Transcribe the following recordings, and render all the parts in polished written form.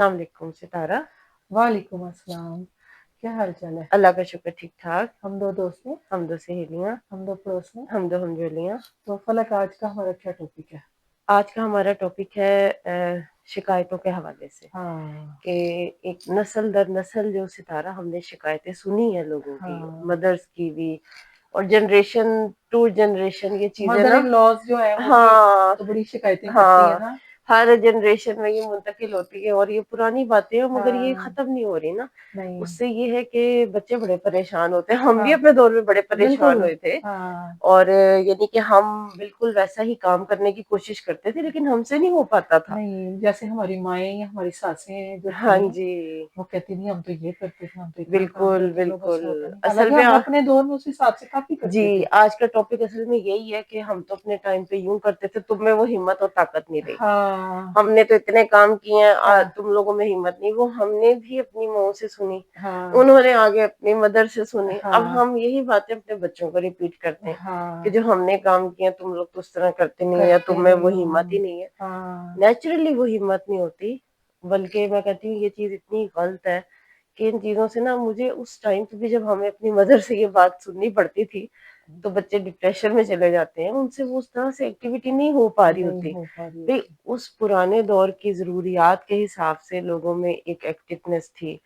السلام علیکم ستارہ۔ وعلیکم السلام، کیا حال چال ہے؟ اللہ کا شکر، ٹھیک ٹھاک۔ ہم دو دوست ہیں، ہم دو سہیلیاں، ہم دو پڑوس میں۔ ہم دو ہمجولیاں۔ تو فلک آج کا ہمارا کیا ٹاپک ہے؟ آج کا ہمارا ٹاپک ہے شکایتوں کے حوالے سے، ہاں کہ ایک نسل در نسل جو ستارہ ہم نے شکایتیں سنی ہیں لوگوں کی، ہاں، مدرس کی بھی، اور جنریشن ٹو جنریشن یہ چیزیں مدر نا، ان لاز جو ہے وہ بھی ہاں تو بڑی شکایتیں کرتی ہے ہاں، نا۔ ہر جنریشن میں یہ منتقل ہوتی ہے اور یہ پرانی باتیں ہیں، مگر یہ ہاں ختم نہیں ہو رہی نا۔ نہیں، اس سے یہ ہے کہ بچے بڑے پریشان ہوتے ہیں، ہم بھی ہاں اپنے دور میں بڑے پریشان بالکل، ہوئے تھے، ہاں اور یعنی کہ ہم بالکل ویسا ہی کام کرنے کی کوشش کرتے تھے لیکن ہم سے نہیں ہو پاتا تھا۔ نہیں، جیسے ہماری مائیں یا ہماری ساسیں جو ہاں تھیں جی، وہ کہتی نہیں ہم تو یہ کرتے تھے، ہم تو اتنا کام بالکل کرتے تھے بس بالکل۔ ہوتا نہیں، اصل حالانکہ میں ہم اپنے دور میں اس حساب سے کافی جی کرتے تھے۔ آج کا ٹاپک اصل میں یہی ہے کہ ہم تو اپنے ٹائم پہ یوں کرتے تھے، تم میں وہ ہمت اور طاقت نہیں رہی۔ ہاں ہم نے تو اتنے کام کیے ہیں، ہاں تم لوگوں میں ہمت نہیں۔ وہ ہم نے بھی اپنی ماں سے سنی، ہاں انہوں نے آگے اپنی مدر سے سنی، اب ہاں ہم یہی باتیں اپنے بچوں کو ریپیٹ کرتے ہیں ہاں کہ جو ہم نے کام کیا تم لوگ تو اس طرح کرتے نہیں، یا کرتے تم میں وہ نہیں ہو، ہمت ہی نہیں ہے۔ ہاں نیچرلی وہ ہمت نہیں ہوتی، بلکہ میں کہتی ہوں یہ چیز اتنی غلط ہے کہ ان چیزوں سے نا، مجھے اس ٹائم پہ بھی جب ہمیں اپنی مدر سے یہ بات سننی پڑتی تھی تو بچے ڈپریشن میں چلے جاتے ہیں، ان سے وہ اس طرح سے ایکٹیویٹی نہیں ہو پا رہی نہیں ہوتی۔ ہو پا رہی بھئی ہوتی۔ اس پرانے دور کی ضروریات کے حساب سے لوگوں میں ایک ایکٹیونیس تھی،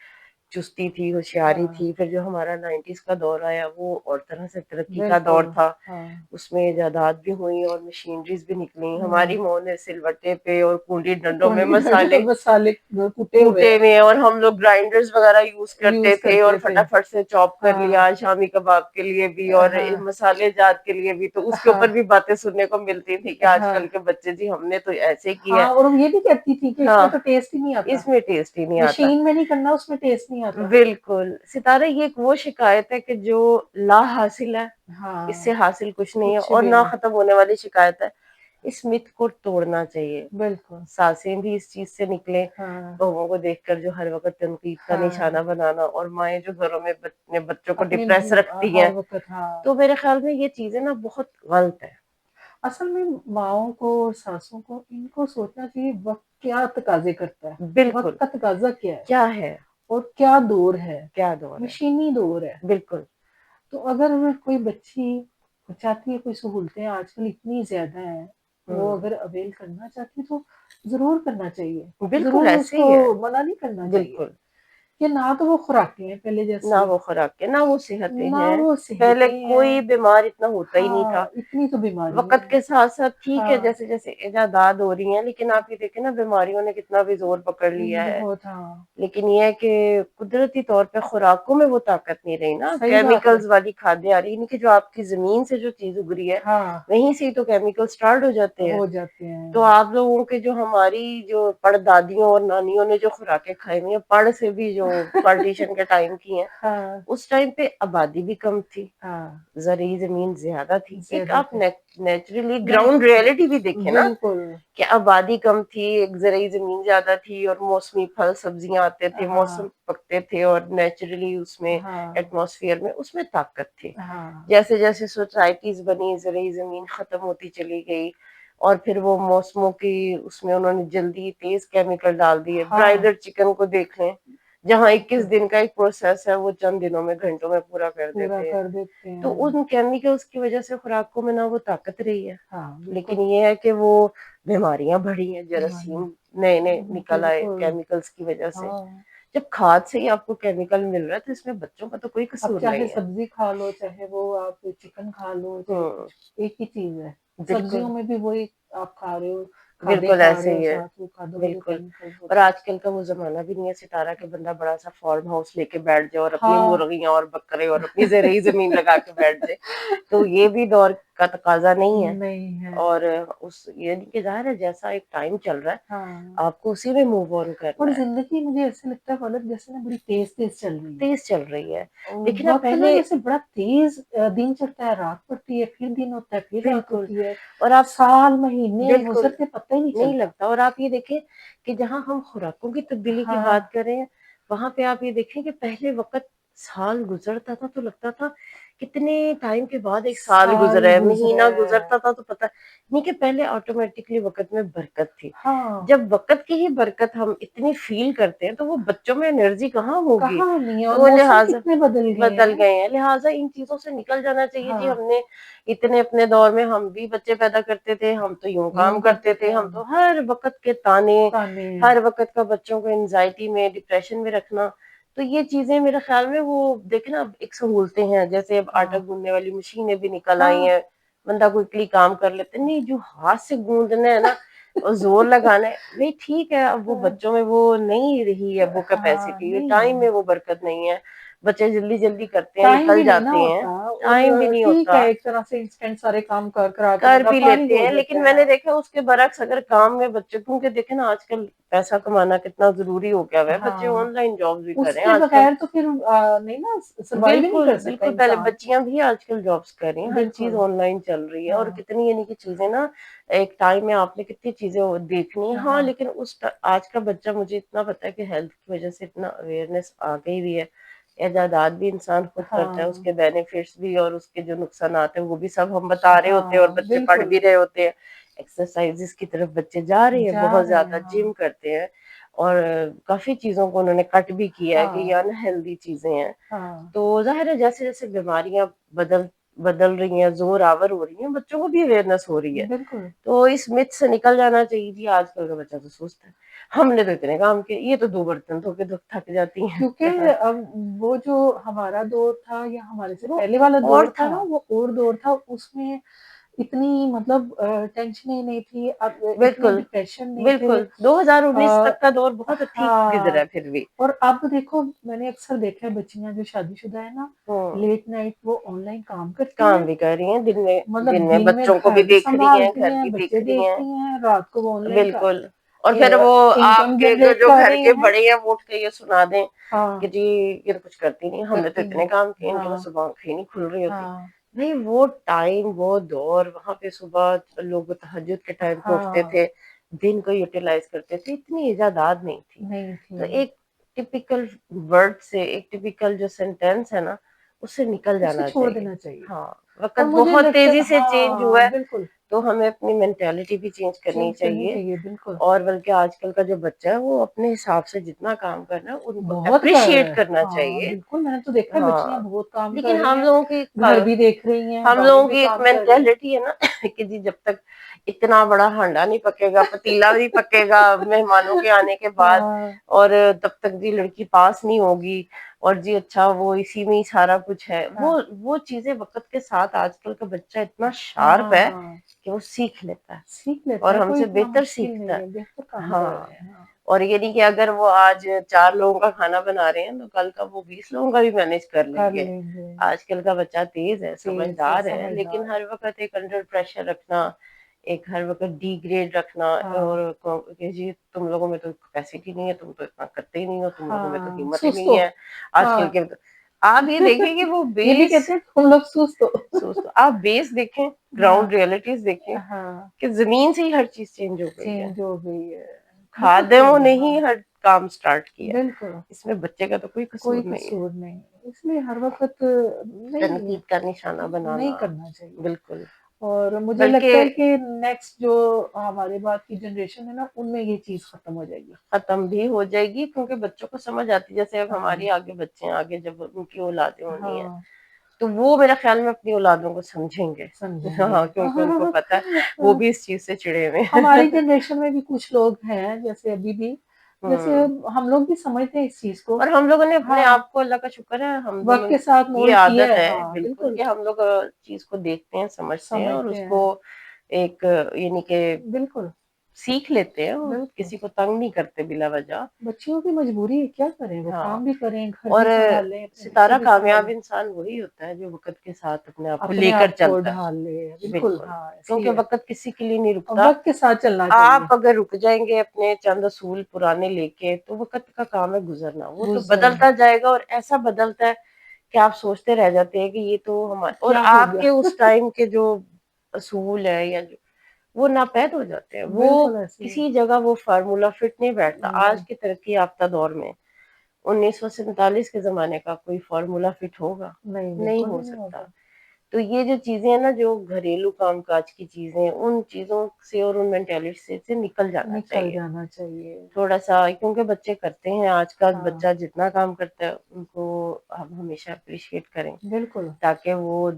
چستی تھی، ہوشیاری ہاں تھی۔ پھر جو ہمارا 90s کا دور آیا وہ اور طرح سے ترقی کا دور بالکل، تھا، ہاں اس میں ایجادات بھی ہوئی اور مشینریز بھی نکلی۔ ہوں ہماری ماں نے سلوٹے پہ اور کنڈی ڈنڈوں میں کنڈی ڈنڈے مسالے مسالے کوٹے ہوئے کوٹے میں، اور ہم لوگ گرائنڈرز وغیرہ یوز کرتے یوز تھے اور کرتے تھے۔ فٹافٹ سے چاپ کر ہاں لیا، شامی کباب کے لیے بھی اور ہاں مسالے جات کے لیے بھی۔ تو اس کے ہاں اوپر بھی باتیں سننے کو ملتی تھی کہ آج ہاں کل کے بچے جی ہم نے تو ایسے کیا ہاں، اور وہ یہ بھی کہتی تھی کہ اس ہاں، میں تو ٹیسٹ ہی نہیں آتا، اس میں ٹیسٹ ہی نہیں آتا۔ مشین میں نہیں کرنا اس میں ٹیسٹ نہیں آتا۔ بالکل ستارے، یہ ایک وہ شکایت ہے کہ جو لا حاصل ہے، اس ہاں سے حاصل کچھ نہیں ہے، کچھ اور بھی نہ نہیں، ختم ہونے والی شکایت ہے۔ اس مت کو توڑنا چاہیے، بالکل، ساسیں بھی اس چیز سے نکلیں، ہاں بہووں کو دیکھ کر جو ہر وقت تنقید کا ہاں نشانہ بنانا، اور مائیں جو گھروں میں اپنے بچوں کو اپنے ڈپریس رکھتی ہر ہیں، وقت، ہاں تو میرے خیال میں یہ چیزیں نا بہت غلط ہے۔ اصل میں ماؤں کو اور ساسوں کو ان کو سوچنا چاہیے وقت کیا تقاضے کرتا ہے، بالکل، وقت کا تقاضا کیا ہے کیا ہے، اور کیا دور ہے، کیا دور ہے، مشینی دور ہے۔ بالکل تو اگر کوئی بچی چاہتی ہے، کوئی سہولتیں آج کل اتنی زیادہ ہیں، وہ اگر اویل کرنا چاہتی ہے تو ضرور کرنا چاہیے، بالکل ضرور اس ایسے کو ہی ہے، منع نہیں کرنا چاہیے بالکل۔ کہ نہ تو وہ خوراکیں ہیں پہلے نہ جیسی، وہ خوراکیں، نہ وہ صحتیں نہ ہیں، وہ پہلے صحتیں ہیں۔ کوئی بیمار اتنا ہوتا ہی نہیں ہاں تھا۔ اتنی تو بیماریاں وقت ہیں، کے ساتھ ساتھ ٹھیک ہے، ہاں جیسے جیسے ایجادات ہو رہی ہیں، لیکن آپ یہ دیکھیں نا بیماریوں نے کتنا بھی زور پکڑ لیا ہے۔ بہت، ہاں لیکن یہ ہے کہ قدرتی طور پہ خوراکوں میں وہ طاقت نہیں رہی نا، صحیح بات ہے، کیمیکلز والی کھادیں آ رہی، یعنی کہ جو آپ کی زمین سے جو چیز اگ رہی ہے ہاں وہیں سے ہی تو کیمیکل سٹارٹ ہو جاتے ہیں۔ ہو جاتے ہیں، تو آپ لوگوں کے جو ہماری جو پڑ دادیوں اور نانیوں نے جو خوراکیں کھائی ہوئی ہیں، پڑ سے بھی جو پارٹیشن کے ٹائم کی ہیں، ہاں اس ٹائم پہ آبادی بھی کم تھی، ہاں زرعی زمین زیادہ تھی۔ ایک زیادہ آپ تھے، نیچرلی گراؤنڈ ریئلٹی بھی دیکھیں نا، بالکل، کہ آبادی کم تھی، ایک زرعی زمین زیادہ تھی، اور موسمی پھل سبزیاں آتے تھے، ہاں موسم پکتے تھے، اور نیچرلی اس میں ہاں ایٹماسفیئر میں اس میں طاقت تھی۔ ہاں جیسے جیسے سوسائٹیز بنی، زرعی زمین ختم ہوتی چلی گئی، اور پھر وہ موسموں کی اس میں انہوں نے جلدی تیز کیمیکل ڈال دیے۔ ہاں برائیڈر چکن کو دیکھ لیں، جہاں 21 دن کا ایک پروسیس ہے وہ چند دنوں میں، گھنٹوں میں پورا کر پورا دیتے ہیں۔ کر دیتے تو ہیں، ان کیمیکلز کی وجہ سے خوراکوں میں نہ وہ طاقت رہی ہے، ہاں بالکل، لیکن یہ ہے کہ وہ بیماریاں بڑھی ہیں، بیماری، جراثیم نئے نئے نکل آئے بالکل، کیمیکلز کی وجہ سے۔ ہاں جب کھاد سے ہی آپ کو کیمیکل مل رہا ہے تو اس میں بچوں کا تو کوئی اب قصور چاہے نہیں ہے۔ سبزی کھا لو، چاہے وہ آپ چکن کھا لو، چاہے ہوں، کچھ ایک ہی چیز ہے، بالکل سبزیوں میں بھی وہی آپ کھا رہے ہو، کھادیں بالکل کھا رہے ایسے ہو، ہی ہے، ساتھ وہ کھادوں میں جو بالکل۔ کیمیکلز اور ہوتے ہیں۔ آج کل کا وہ زمانہ بھی نہیں ہے ستارہ کہ بندہ بڑا سا فارم ہاؤس لے کے بیٹھ جائے اور اپنی ہاں مرغیاں اور بکرے اور اپنی زرعی زمین لگا کے بیٹھ جائے، تو یہ بھی دور کا تقاضا نہیں ہے۔ نہیں ہے، اور اس یعنی کہ ظاہر ہے جیسا ایک ٹائم چل رہا ہے ہاں آپ کو اسی میں موو آن اور کرنا ہے۔ زندگی مجھے ایسے لگتا ہے فلک جیسے نا بڑی تیز تیز چل رہی ہے، تیز چل رہی ہے، اور لیکن اب وقت نا پہلے جیسے بڑا تیز دن چڑھتا ہے، رات پڑتی ہے، پھر دن ہوتا ہے، پھر رات بالکل، ہوتی ہے، اور آپ سال مہینے بالکل گزرتے پتہ ہی نہیں نہیں چلتا۔ لگتا۔ اور آپ یہ دیکھیں کہ جہاں ہم خوراکوں کی تبدیلی کی ہاں بات کر رہے ہیں، وہاں پہ آپ یہ دیکھیں کہ پہلے وقت سال گزرتا تھا تو لگتا تھا کتنے ٹائم کے بعد ایک سال سال گزرا ہے، گزرے مہینہ ہیں. گزرتا تھا تو پتہ نہیں کہ پہلے آٹومیٹکلی وقت میں برکت تھی. ہاں جب وقت کی ہی برکت ہم اتنی فیل کرتے ہیں تو وہ بچوں میں انرجی کہاں ہوگی. کہاں نہیں ہے, اور تو وہ موسم لہٰذا کتنے بدل گئے بدل ہیں. گئے ہیں، لہٰذا ان چیزوں سے نکل جانا چاہیے. جی ہاں ہم نے اتنے اپنے دور میں ہم بھی بچے پیدا کرتے تھے، ہم تو یوں کام کرتے تھے، ہم تو ہر وقت کے تانے، تانے. ہر وقت کا بچوں کو انزائٹی میں ڈپریشن میں رکھنا. تو یہ چیزیں میرے خیال میں وہ دیکھیں نا، اب ایک سہولتیں ہیں، جیسے اب آٹا ہاں گوندنے والی مشینیں بھی نکل ہاں آئی ہیں، بندہ کوئکلی کام کر لیتے. نہیں، جو ہاتھ سے گوندنا ہے نا اور زور لگانا ہے، بھائی ٹھیک ہے، اب وہ بچوں میں وہ نہیں رہی ہے، وہ ہاں کیپیسٹی، نہیں ٹائم ہے. میں وہ برکت نہیں ہے. بچے جلدی جلدی کرتے ہیں، ٹائم نکل بھی نہیں نا جاتے ہیں، ہوتا, ٹائم بھی اور نہیں ٹھیک ہے ہوتا. ایک طرح سے انسٹنٹ سارے کام کر کے کر بندہ بھی فارغ لیتے ہو ہیں، جاتا لیکن میں نے ہے. دیکھا اس کے برعکس اگر کام میں بچے، کیونکہ دیکھیں نا آج کل پیسہ کمانا کتنا ضروری ہو گیا ہے، بچے ہاں آن لائن جابس بھی کر اس رہے ہیں کے آج کل. بغیر تو پھر نہیں نا, سروائیو ہی نہیں بالکل کر سکتا بالکل، پہلے انسان. بچیاں بھی آج کل جابس کر رہی ہیں، ہر چیز بالکل. آن لائن چل رہی ہے، اور ہاں کتنی یعنی کہ چیزیں نا ایک ٹائم میں آپ نے کتنی چیزیں دیکھنی ہیں. ہاں ہاں لیکن آج کا بچہ، مجھے اتنا پتا ہے کہ ہیلتھ کی وجہ سے اتنا اویئرنیس آ گئی بھی ہے، ایجادات بھی انسان خود کرتا ہے، اس ہاں کے بینیفٹس بھی اور اس کے جو نقصانات ہیں وہ بھی سب ہم بتا رہے ہوتے ہیں، اور ہاں بچے پڑھ بالکل بھی رہے ہوتے ہیں. ایکسرسائزز کی طرف بچے جا رہے ہیں جا بہت رہے ہیں. زیادہ، ہاں جم کرتے ہیں، اور کافی چیزوں کو انہوں نے کٹ بھی کیا ہے کہ ہاں یہ انہیلدی چیزیں ہیں. ہاں تو ظاہر ہے جیسے جیسے بیماریاں بدل رہی ہیں، زور آور ہو رہی ہیں، بچوں کو بھی اویئرنیس ہو رہی ہے. بالکل. تو اس مت سے نکل جانا چاہیے. جی آج کل کا بچہ تو سوچتا ہے ہم نے تو اتنے کام کیے، یہ تو 2 برتن دھو کے تھک جاتی ہیں. کیونکہ اب وہ جو ہمارا دور تھا یا ہمارے سے وہ پہلے والا اور دور تھا نا, تھا. وہ اور دور تھا. اس میں اتنی مطلب ٹینشنیں نہیں تھی, اب اتنے بالکل ڈپریشن نہیں تھے. بالکل، 2019 تک کا دور بہت ٹھیک ہاں, گزرا ہے پھر بھی. اور اب دیکھو میں نے اکثر دیکھا ہے بچیاں جو شادی شدہ ہے نا, لیٹ نائٹ وہ آن لائن کام کرتی کام ہیں. بھی کر رہی ہیں، مطلب دن میں بچوں کو گھر بھی دیکھ رہی ہیں، سنبھالتی گھر ہیں, بھی بچے رہی دیکھتی ہیں, رات کو وہ آن لائن کا بالکل. اور پھر وہ آپ انکم کے جنریٹ جو کر گھر رہی کے ہیں. بڑے ہیں وہ اٹھ کے یہ سنا دیں ہاں کہ جی یہ تو کچھ کرتی نہیں، ہم نے تو کرتی اتنے نہیں. کام کیے، ان کے تو ہاں صبح آنکھیں نہیں کھل رہی ہوتی. ہاں نہیں، وہ ٹائم، وہ دور، وہاں پہ صبح لوگ تہجد کے ٹائم پہ اٹھتے ہاں تھے، دن کو یوٹیلائز کرتے تھے، اتنی ایجادات نہیں تھی. نہیں تو تھی. ایک ٹپیکل ورڈ سے، ایک ٹپیکل جو سینٹینس ہے نا، اس سے نکل اسے جانا چھوڑ چاہیے. دینا چاہیے. ہاں، اور وقت مجھے بہت لگتا تیزی سے چینج ہاں ہوا ہے، بالکل تو ہمیں اپنی مینٹیلٹی بھی چینج کرنی چاہیے. چاہیے. بالکل اور بلکہ آج کل کا جو بچہ ہے وہ اپنے حساب سے جتنا کام کرنا ہے ان کو بہت کر رہا اپریشیٹ ہے. کرنا ہاں چاہیے. بالکل, میں نے تو دیکھا ہے بچیاں ہاں بہت کام کر لیکن رہی ہم ہیں, لوگوں کی گھر بھی دیکھ رہی ہیں, ہم باہر لوگوں بھی کی ایک کام کر رہی ہیں. مینٹیلٹی ہے نا کہ جی جب تک اتنا بڑا ہانڈا نہیں پکے گا، پتیلا نہیں پکے گا مہمانوں کے آنے کے بعد، ہاں اور تب تک جی لڑکی پاس نہیں ہوگی، اور جی اچھا وہ اسی میں ہی سارا کچھ ہے. ہاں وہ چیزیں وقت کے ساتھ آج کل کا بچہ اتنا شارپ ہے ہاں کہ وہ سیکھ لیتا ہے، سیکھ لیتا اور ہے, ہم کوئی سے اتنا بہتر مشکل سیکھتا نہیں ہے. ہے, بہتر کام کر ہاں، رہے ہیں. ہاں اور یہ نہیں کہ اگر وہ آج 4 لوگوں کا کھانا بنا رہے ہیں تو کل کا وہ 20 لوگوں کا بھی مینج کر لیں گے. گے. آج کل کا بچہ تیز ہے، تیز ہے, سمجھدار ہے، لیکن سمجھدار ہر ہے. وقت ایک انڈر پریشر رکھنا، ایک ہر وقت ڈی گریڈ رکھنا، ہاں اور کہ جی تم لوگوں میں تو کیپیسٹی نہیں ہے، تم تو اتنا کرتے ہی نہیں ہو، تم لوگوں میں تو ہاں ہمت ہی سست نہیں ہو. ہے. آج ہاں کل کے آپ یہ دیکھیں کہ وہ یہ بھی بیس، کہتے ہیں تم لوگ سست ہو. آپ بیس دیکھیں، ہاں گراؤنڈ ریئلٹیز دیکھیں ہاں کہ زمین سے ہی ہر چیز چینج ہو گئی ہے. چینج ہو گئی ہے, بہت خادموں چینج ہے. نے ہاں ہی ہر کام سٹارٹ کیا، بالکل, اس میں بچے کا تو کوئی قصور کوئی نہیں ہے. قصور نہیں, اس لیے ہر وقت نہیں تنقید کا نشانہ نہیں بنانا، کرنا چاہیے. بالکل. اور مجھے لگتا ہے بلکہ کہ نیکسٹ جو ہمارے بعد کی جنریشن ہے نا, ان میں یہ چیز ختم ہو جائے گی. ختم بھی ہو جائے گی کیونکہ بچوں کو سمجھ آتی، جیسے اب ہاں ہماری آگے بچے ہیں، آگے جب ان کی اولادیں ہونی ہیں ہاں تو وہ میرے خیال میں اپنی اولادوں کو سمجھیں گے. سمجھیں گے. ہاں، کیونکہ ان کو پتا ہے وہ بھی اس چیز سے چڑے ہوئے ہماری ہیں. جنریشن میں بھی کچھ لوگ ہیں جیسے ابھی بھی, جیسے ہم لوگ بھی سمجھتے ہیں اس چیز کو. اور ہم لوگوں نے اپنے ہاں آپ کو، اللہ کا شکر ہے ہم وقت دونوں کے ساتھ یہ مولڈ کیا عادت ہے ہاں بالکل کہ ہم لوگ چیز کو دیکھتے ہیں، سمجھتے ہیں، اور اس کو ایک یعنی کہ بالکل سیکھ لیتے ہیں، اور بالکل. کسی کو تنگ نہیں کرتے بلا وجہ. بچیوں کی مجبوری ہے, کیا کریں, وہ ہاں، کام بھی کریں, گھر اور بھی سنبھالیں, اپنے بچے ستارہ بھی کامیاب سنبھالیں, انسان وہی ہوتا ہے جو وقت کے ساتھ اپنے آپ کو لے اپنے کر آپ کو چلتا ہے. ڈھال لے. بالکل بالکل، ہاں, ایسے کیونکہ ہی ہے. وقت کسی کے لیے نہیں اور رکتا. وقت کے ساتھ چلنا چاہیے. آپ اگر رک جائیں گے اپنے چند اصول پرانے لے کے تو وقت کا کام ہے گزرنا، وہ تو گزرنا بدلتا جائے گا، اور ایسا بدلتا ہے کہ آپ سوچتے رہ جاتے ہیں کہ یہ تو اور کیا ہو آپ گیا. کے اس ٹائم کے جو اصول ہے یا جو وہ ناپید ہو جاتے ہیں، وہ بالکل ایسے ہی ہے. کسی جگہ وہ فارمولا فٹ نہیں بیٹھتا. نہیں آج کی ترقی یافتہ دور میں 1947 کے زمانے کا کوئی فارمولا فٹ ہوگا؟ نہیں نہیں بالکل ہو بھی نہیں سکتا۔ ہوگا۔ تو یہ جو چیزیں ہیں نا، جو گھریلو کام کاج کی چیزیں، ان چیزوں سے اور ان مینٹیلٹی سے نکل جانا نکل چاہیے جانا چاہیے۔ تھوڑا سا، کیونکہ بچے کرتے ہیں، آج کا ہاں بچہ جتنا کام کرتا ہے ان کو ہم ہمیشہ اپریشیٹ کریں، بالکل۔ تاکہ وہ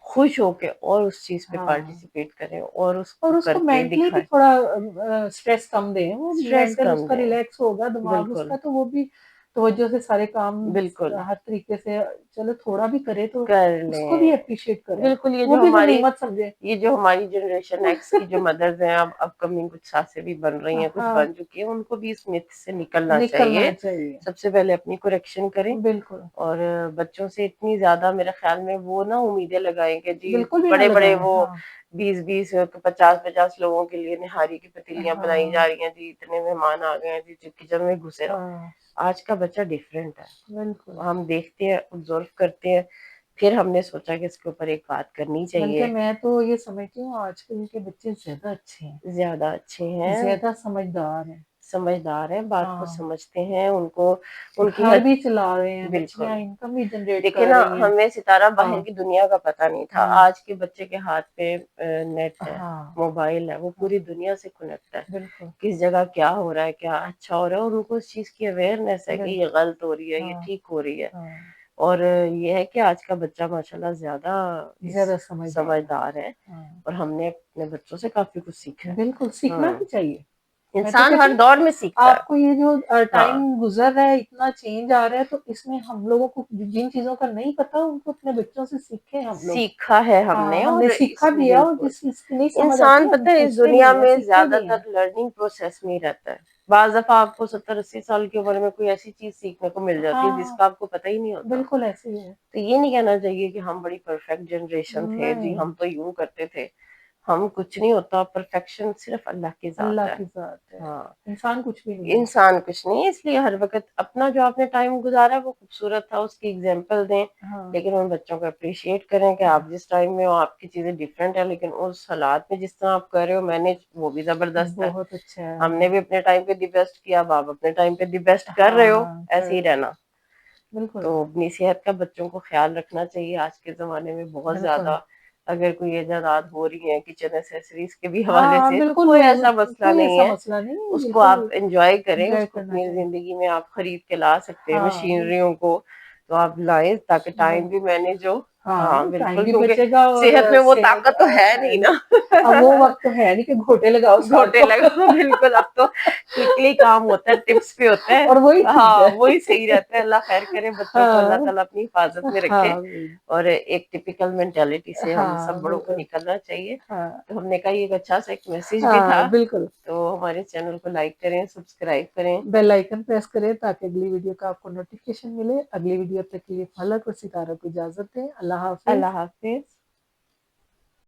خوش ہو کے اور اس چیز پہ ہاں پارٹیسپیٹ کریں اور اس اور کو اس کر کو کے مینٹلی بھی دکھائیں۔ تھوڑا اسٹریس کم دیں، وہ اسٹریس مینٹل اس کم کا دیں، ریلیکس ہوگا دماغ اس بالکل کا، تو وہ بھی توجہ سے سارے کام بالکل ہر طریقے سے چلو تھوڑا بھی کرے تو کر اس کو بھی لیں۔ اپریشیٹ کرے، بالکل، وہ بھی غنیمت سمجھے۔ یہ جو ہماری جنریشن ایکس کی جو مدرز ہیں، اب اپ کمنگ کچھ ساسیں بھی بن رہی ہیں، کچھ ہاں بن چکی ہیں، ان کو بھی اس میتھ سے نکلنا نکلنا چاہیے۔ چاہیے، سب سے پہلے اپنی کریکشن کریں، بالکل اور بچوں سے اتنی زیادہ میرے خیال میں وہ نہ امیدیں لگائیں کہ جی بالکل بھی نہ بڑے بڑے لگائیں۔ وہ ہاں 20 50 لوگوں کے لیے نہاری کی پتیلیاں بنائی ہاں جا رہی ہیں، جی اتنے مہمان آ گئے ہیں، جی کچن میں گھسے رہو۔ ہاں آج کا بچہ ڈیفرنٹ ہے، بالکل۔ ہم دیکھتے ہیں، آبزرو کرتے ہیں، پھر ہم نے سوچا کہ اس کے اوپر ایک بات کرنی بلکہ چاہیے۔ میں تو یہ سمجھتی ہوں آج کل کے بچے زیادہ اچھے ہیں، زیادہ اچھے ہیں، زیادہ سمجھدار ہیں۔ سمجھدار ہیں، بات کو ہاں سمجھتے ہیں، ان کو ان کی گھر بھی چلا رہے ہیں، بالکل۔ بچیاں انکم بھی جنریٹ دیکھیں کر نا، رہی ہیں۔ ہمیں ستارہ ہاں باہر کی دنیا کا پتہ نہیں تھا، ہاں آج کے بچے کے ہاتھ پہ نیٹ ہے، ہاں موبائل ہے، وہ ہاں پوری دنیا سے کنیکٹ ہے، بالکل کس جگہ کیا ہو رہا ہے، کیا اچھا ہو رہا ہے، اور ان کو اس چیز کی اویئرنیس ہے کہ یہ بالکل۔ غلط ہو رہی ہے، یہ ہاں ٹھیک ہو رہی ہے۔ ہاں اور یہ ہے کہ آج کا بچہ ماشاءاللہ زیادہ زیادہ سمجھدار ہے۔ سمجھدار ہے، ہاں اور ہم نے اپنے بچوں سے کافی کچھ سیکھا ہے۔ بالکل سیکھنا بھی چاہیے۔ میں تو انسان کہتی ہر ہوں دور میں سیکھتا ہے۔ آپ کو یہ جو ہاں، ٹائم گزر رہا ہے، اتنا چینج آ رہا ہے، تو اس میں ہم لوگوں کو جن چیزوں کا نہیں پتا ان کو اپنے بچوں سے سیکھیں ہم لوگ۔ سیکھا ہے ہم ہاں نے، ہم اور نے اس سیکھا بھی ہے، اور بالکل جس چیز کی نہیں سمجھ آتی انسان ہم پتہ ہے اس پوچھتے دنیا بھی ہیں، میں سیکھتے زیادہ بھی ہیں۔ تر لرننگ پروسیس میں ہی رہتا ہے۔ بعض دفعہ آپ کو 70 80 سال کی عمر میں کوئی ایسی چیز سیکھنے کو مل جاتی ہے جس ہاں کا آپ کو پتہ ہی نہیں ہوتا۔ بالکل ایسے ہی ہے۔ تو یہ نہیں کہنا چاہیے کہ ہم بڑی پرفیکٹ جنریشن تھے، جی نہیں، ہم تو یوں کرتے تھے، ہم کچھ نہیں ہوتا، پرفیکشن صرف اللہ کی ذات اللہ ہے۔ کی ذات ہے، ہاں، انسان کچھ بھی نہیں ہے۔ انسان کچھ نہیں ہے، اس لیے ہر وقت اپنا جو آپ نے ٹائم گزارا وہ خوبصورت تھا، اس کی ایگزامپل دیں، ہاں لیکن ان بچوں کو اپریشیٹ کریں کہ آپ جس ٹائم میں ہو آپ کی چیزیں ڈفرینٹ ہیں، لیکن اس حالات میں جس طرح آپ کر رہے ہو مینج، وہ بھی زبردست ہے۔ بہت اچھا ہے۔ ہم نے بھی اپنے ٹائم پہ دی بیسٹ کیا، اب آپ اپنے ٹائم پہ دی بیسٹ کر رہے ہو، ہاں ایسے ہی رہنا۔ بالکل تو اپنی صحت کا بچوں کو خیال رکھنا چاہیے، آج کے زمانے میں بہت بالکل۔ زیادہ اگر کوئی ایجادات ہو رہی ہیں کچن ایسیسریز کے بھی حوالے ہاں سے، تو بالکل، کوئی ایسا مسئلہ کوئی نہیں ایسا ہے، مسئلہ نہیں ہے، اس کو بالکل آپ انجوائے کریں، انجوائے اس کو کرنا اپنی چاہیے۔ زندگی میں آپ خرید کے لا سکتے ہیں ہاں مشینریوں کو، تو آپ لائیں تاکہ ٹائم بھی مینج ہو۔ ہاں ٹائم بالکل، بھی کیونکہ بچے گا اور صحت میں وہ صحت طاقت تو ہے نہیں نا۔ اب وہ وقت تو ہے نہیں کہ گھوٹے لگاؤ سال گھوٹے کو لگا، بالکل، اب تو کوئکلی کام ہوتا ہے، ٹپس پہ ہوتا ہے۔ اور وہی ٹھیک ہاں ہے۔ وہی صحیح رہتا ہے، اللہ خیر کرے، بچوں کو اللہ ہاں تعالیٰ اپنی حفاظت میں رکھے، ہاں اور ایک ٹپیکل مینٹیلٹی سے ہم ہاں سب بڑوں کو بالکل نکلنا چاہیے۔ ہاں تو ہم نے کہا یہ ایک اچھا سا ایک میسج بھی ہاں تھا، بالکل۔ تو ہمارے چینل کو لائک کریں، سبسکرائب کریں۔ بیل آئکن پریس کریں تاکہ اگلی ویڈیو کا آپ کو نوٹیفکیشن ملے۔ اگلی ویڈیو تک کے لیے فلک اور ستارہ کو اجازت دیں۔ اللہ حافظ۔ اللہ حافظ۔